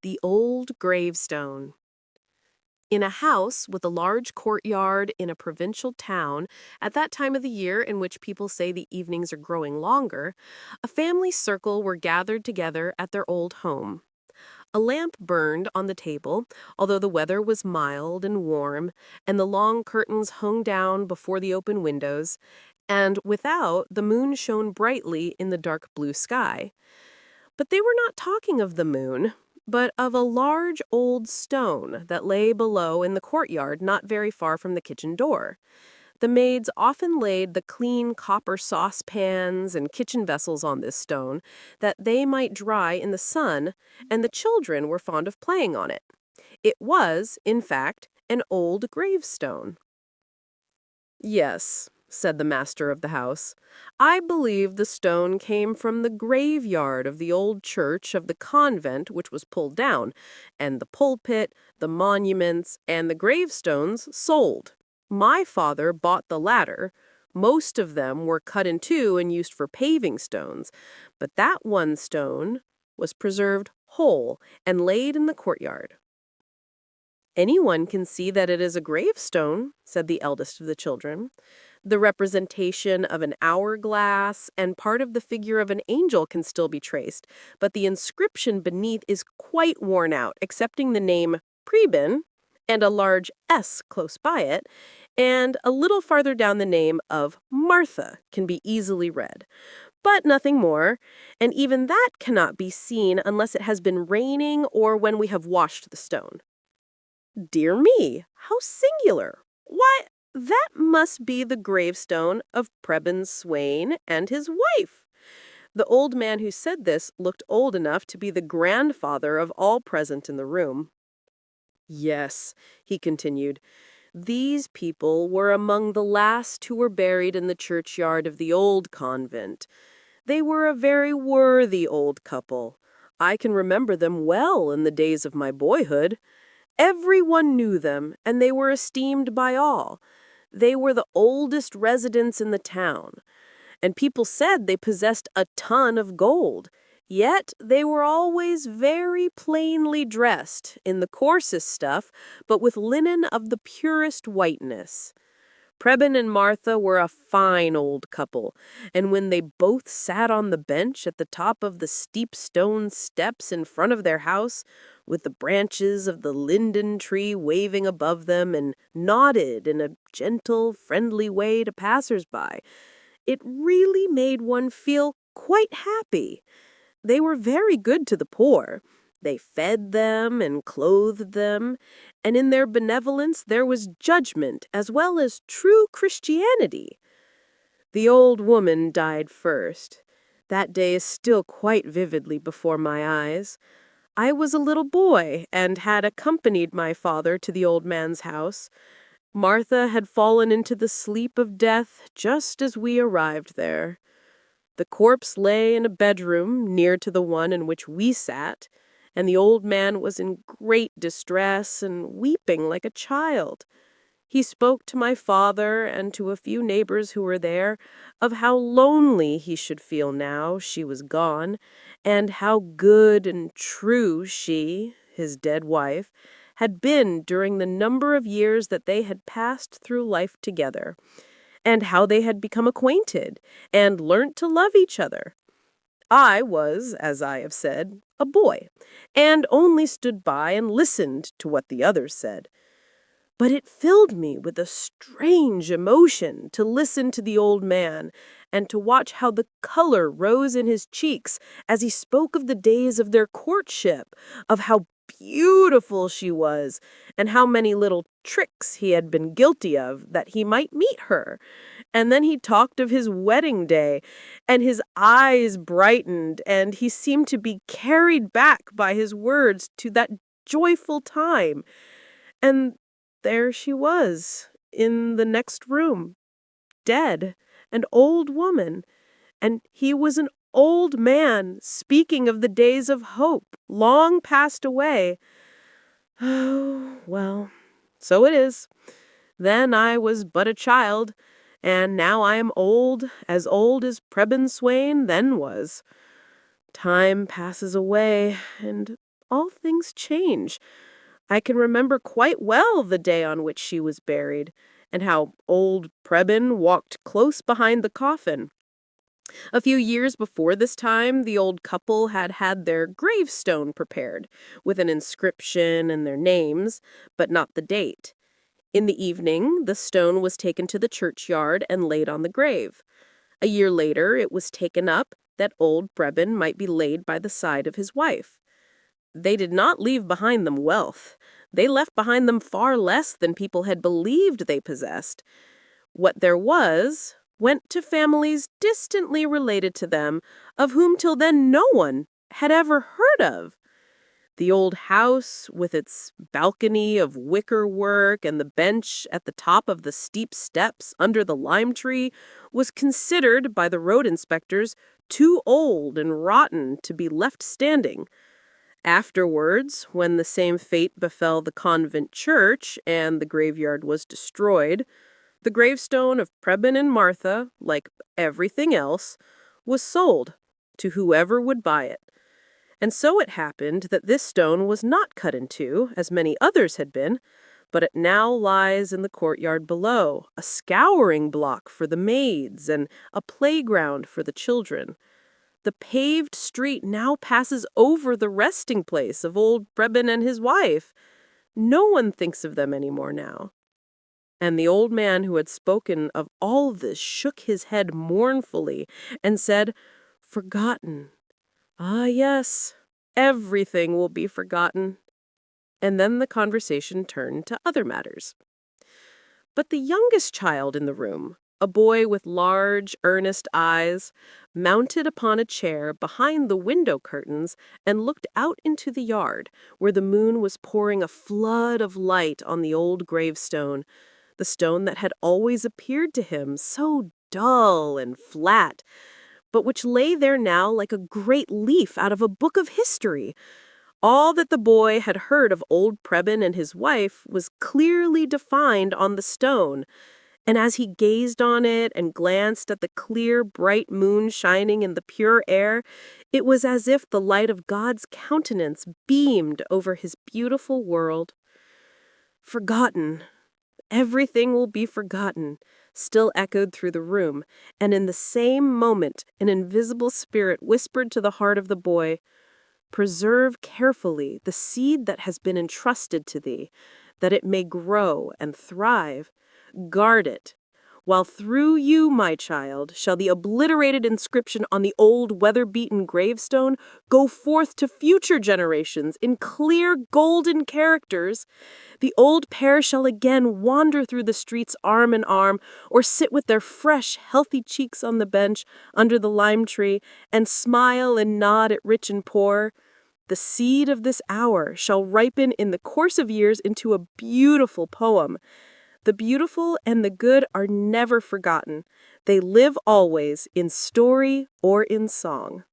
The old gravestone. In a house with a large courtyard in a provincial town, at that time of the year in which people say the evenings are growing longer, a family circle were gathered together at their old home. A lamp burned on the table, although the weather was mild and warm, and the long curtains hung down before the open windows, and without the moon shone brightly in the dark blue sky. But they were not talking of the moon, but of a large old stone that lay below in the courtyard not very far from the kitchen door. The maids often laid the clean copper saucepans and kitchen vessels on this stone, that they might dry in the sun, and the children were fond of playing on it. It was, in fact, an old gravestone. "Yes," said the master of the house, "I believe the stone came from the graveyard of the old church of the convent which was pulled down, and the pulpit, the monuments, and the gravestones sold. My father bought the latter. Most of them were cut in two and used for paving stones, but that one stone was preserved whole and laid in the courtyard." "Anyone can see that it is a gravestone," said the eldest of the children. "The representation of an hourglass and part of the figure of an angel can still be traced, but the inscription beneath is quite worn out, excepting the name Preben and a large S close by it, and a little farther down the name of Martha can be easily read. But nothing more, and even that cannot be seen unless it has been raining or when we have washed the stone." "Dear me, how singular! Why, that must be the gravestone of Preben Swain and his wife." The old man who said this looked old enough to be the grandfather of all present in the room. "Yes," he continued, "these people were among the last who were buried in the churchyard of the old convent. They were a very worthy old couple. I can remember them well in the days of my boyhood. Everyone knew them, and they were esteemed by all. They were the oldest residents in the town, and people said they possessed a ton of gold. Yet they were always very plainly dressed, in the coarsest stuff, but with linen of the purest whiteness. Preben and Martha were a fine old couple, and when they both sat on the bench at the top of the steep stone steps in front of their house, with the branches of the linden tree waving above them, and nodded in a gentle, friendly way to passers-by, it really made one feel quite happy. They were very good to the poor. They fed them and clothed them, and in their benevolence there was judgment as well as true Christianity. The old woman died first. That day is still quite vividly before my eyes. I was a little boy and had accompanied my father to the old man's house. Martha had fallen into the sleep of death just as we arrived there. The corpse lay in a bedroom near to the one in which we sat, and the old man was in great distress and weeping like a child. He spoke to my father and to a few neighbors who were there of how lonely he should feel now she was gone, and how good and true she, his dead wife, had been during the number of years that they had passed through life together, and how they had become acquainted and learnt to love each other. I was, as I have said, a boy, and only stood by and listened to what the others said. But it filled me with a strange emotion to listen to the old man and to watch how the color rose in his cheeks as he spoke of the days of their courtship, of how beautiful she was, and how many little tricks he had been guilty of that he might meet her. And then he talked of his wedding day, and his eyes brightened, and he seemed to be carried back by his words to that joyful time. And there she was, in the next room, dead, an old woman, and he was an old man speaking of the days of hope, long passed away. Oh, well, so it is. Then I was but a child, and now I am old as Preben Swain then was. Time passes away, and all things change. I can remember quite well the day on which she was buried, and how old Prebin walked close behind the coffin. A few years before this time, the old couple had had their gravestone prepared, with an inscription and their names, but not the date. In the evening, the stone was taken to the churchyard and laid on the grave. A year later, it was taken up that old Prebin might be laid by the side of his wife. They did not leave behind them wealth. They left behind them far less than people had believed they possessed. What there was went to families distantly related to them, of whom till then no one had ever heard of. The old house, with its balcony of wicker work and the bench at the top of the steep steps under the lime tree, was considered by the road inspectors too old and rotten to be left standing. Afterwards, when the same fate befell the convent church and the graveyard was destroyed, the gravestone of Prebin and Martha, like everything else, was sold to whoever would buy it. And so it happened that this stone was not cut in two, as many others had been, but it now lies in the courtyard below, a scouring block for the maids and a playground for the children. The paved street now passes over the resting place of old Prebin and his wife. No one thinks of them any more now. And the old man who had spoken of all this shook his head mournfully and said, "Forgotten. Ah, yes, everything will be forgotten." And then the conversation turned to other matters. But the youngest child in the room, a boy with large, earnest eyes, mounted upon a chair behind the window curtains and looked out into the yard, where the moon was pouring a flood of light on the old gravestone, the stone that had always appeared to him so dull and flat, but which lay there now like a great leaf out of a book of history. All that the boy had heard of old Prebin and his wife was clearly defined on the stone, and as he gazed on it and glanced at the clear, bright moon shining in the pure air, it was as if the light of God's countenance beamed over his beautiful world. "Forgotten. Everything will be forgotten," still echoed through the room, and in the same moment an invisible spirit whispered to the heart of the boy, "Preserve carefully the seed that has been entrusted to thee, that it may grow and thrive. Guard it, while through you, my child, shall the obliterated inscription on the old weather-beaten gravestone go forth to future generations in clear golden characters. The old pair shall again wander through the streets arm in arm, or sit with their fresh, healthy cheeks on the bench under the lime tree, and smile and nod at rich and poor. The seed of this hour shall ripen in the course of years into a beautiful poem. The beautiful and the good are never forgotten. They live always in story or in song."